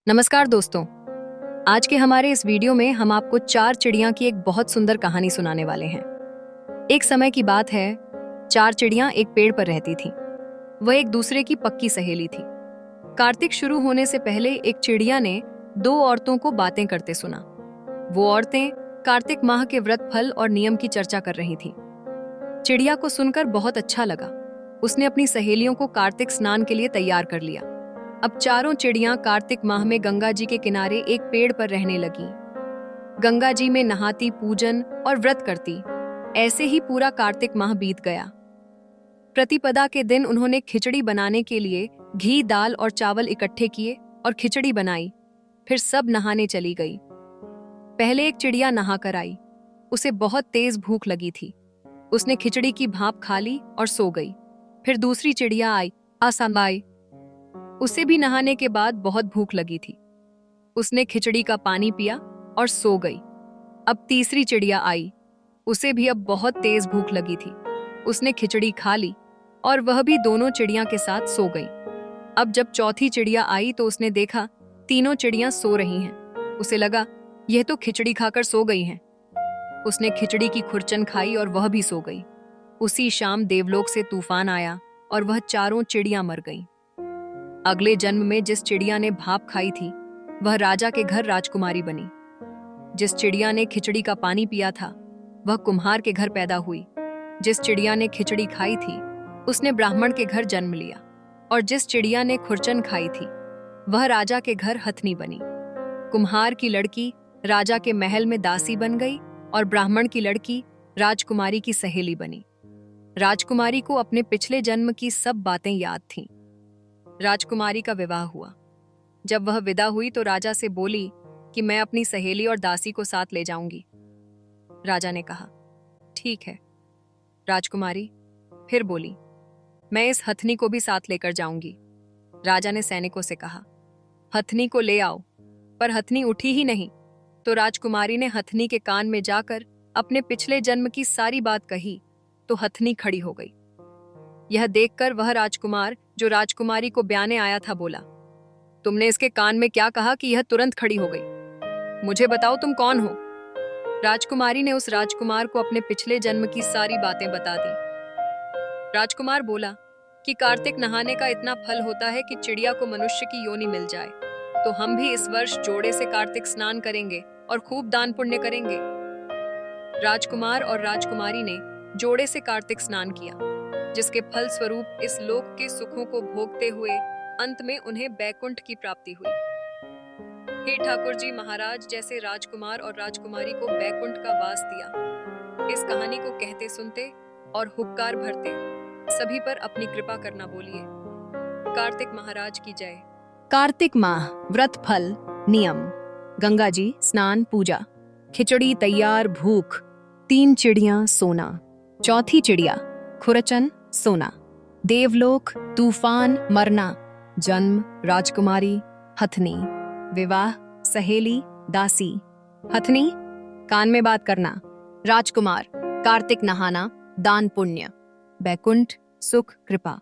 नमस्कार दोस्तों। आज के हमारे इस वीडियो में हम आपको 4 चिड़िया की एक बहुत सुंदर कहानी सुनाने वाले हैं। एक समय की बात है, 4 चिड़िया एक पेड़ पर रहती थीं। वह एक दूसरे की पक्की सहेली थी। कार्तिक शुरू होने से पहले एक चिड़िया ने 2 औरतों को बातें करते सुना। वो औरतें कार्तिक माह के व्रत फल और नियम की चर्चा कर रही थीं। चिड़िया को सुनकर बहुत अच्छा लगा। उसने अपनी सहेलियों को कार्तिक स्नान के लिए तैयार कर लिया। अब चारों चिड़ियां कार्तिक माह में गंगा जी के किनारे एक पेड़ पर रहने लगीं। गंगा जी में नहाती, पूजन और व्रत करती। ऐसे ही पूरा कार्तिक माह बीत गया। प्रतिपदा के दिन उन्होंने खिचड़ी बनाने के लिए घी, दाल और चावल इकट्ठे किए और खिचड़ी बनाई। फिर सब नहाने चली गई। पहले एक चिड़िया नहाकर आई। उसे बहुत तेज भूख लगी थी। उसने खिचड़ी की भाप खा ली और सो गई। फिर दूसरी चिड़िया आई, आसाबाई। उसे भी नहाने के बाद बहुत भूख लगी थी। उसने खिचड़ी का पानी पिया और सो गई। अब तीसरी चिड़िया आई। उसे भी अब बहुत तेज भूख लगी थी। उसने खिचड़ी खा ली और वह भी दोनों चिड़िया के साथ सो गई। अब जब चौथी चिड़िया आई तो उसने देखा तीनों चिड़िया सो रही हैं। उसे लगा यह तो खिचड़ी खाकर सो गई हैं। उसने खिचड़ी की खुरचन खाई और वह भी सो गई। उसी शाम देवलोक से तूफान आया और वह चारों चिड़िया मर गईं। अगले जन्म में जिस चिड़िया ने भाप खाई थी वह राजा के घर राजकुमारी बनी। जिस चिड़िया ने खिचड़ी का पानी पिया था वह कुम्हार के घर पैदा हुई। जिस चिड़िया ने खिचड़ी खाई थी उसने ब्राह्मण के घर जन्म लिया। और जिस चिड़िया ने खुरचन खाई थी वह राजा के घर हथनी बनी। कुम्हार की लड़की राजा के महल में दासी बन गई और ब्राह्मण की लड़की राजकुमारी की सहेली बनी। राजकुमारी को अपने पिछले जन्म की सब बातें याद थीं। राजकुमारी का विवाह हुआ। जब वह विदा हुई तो राजा से बोली कि मैं अपनी सहेली और दासी को साथ ले जाऊंगी। राजा ने कहा, ठीक है। राजकुमारी फिर बोली, मैं इस हथनी को भी साथ लेकर जाऊंगी। राजा ने सैनिकों से कहा, हथनी को ले आओ। पर हथनी उठी ही नहीं। तो राजकुमारी ने हथनी के कान में जाकर अपने पिछले जन्म की सारी बात कही तो हथनी खड़ी हो गई। यह देखकर वह राजकुमार जो राजकुमारी को ब्याने आया था बोला, तुमने इसके कान में क्या कहा कि यह तुरंत खड़ी हो गई? मुझे बताओ तुम कौन हो? राजकुमारी ने उस राजकुमार को अपने पिछले जन्म की सारी बातें बता दी। राजकुमार बोला कि कार्तिक नहाने का इतना फल होता है कि चिड़िया को मनुष्य की योनि मिल जाए, तो हम भी इस वर्ष जोड़े से कार्तिक स्नान करेंगे और खूब दान पुण्य करेंगे। राजकुमार और राजकुमारी ने जोड़े से कार्तिक स्नान किया, जिसके फल स्वरूप इस लोक के सुखों को भोगते हुए अंत में उन्हें बैकुंठ की प्राप्ति हुई। हे ठाकुर जी महाराज जैसे राजकुमार और राजकुमारी को बैकुंठ का वास दिया। इस कहानी को कहते सुनते और हुक्कार भरते सभी पर अपनी कृपा करना बोलिए। कार्तिक महाराज की जय। कार्तिक माह व्रत फल नियम। गंगा जी स्नान पूजा। खिचड़ी तैयार भूख। 3 चिड़िया सोना। चौथी चिड़िया खुरचन सोना। देवलोक तूफान मरना। जन्म राजकुमारी हथनी। विवाह सहेली दासी। हथनी कान में बात करना। राजकुमार कार्तिक नहाना दान पुण्य। बैकुंठ सुख कृपा।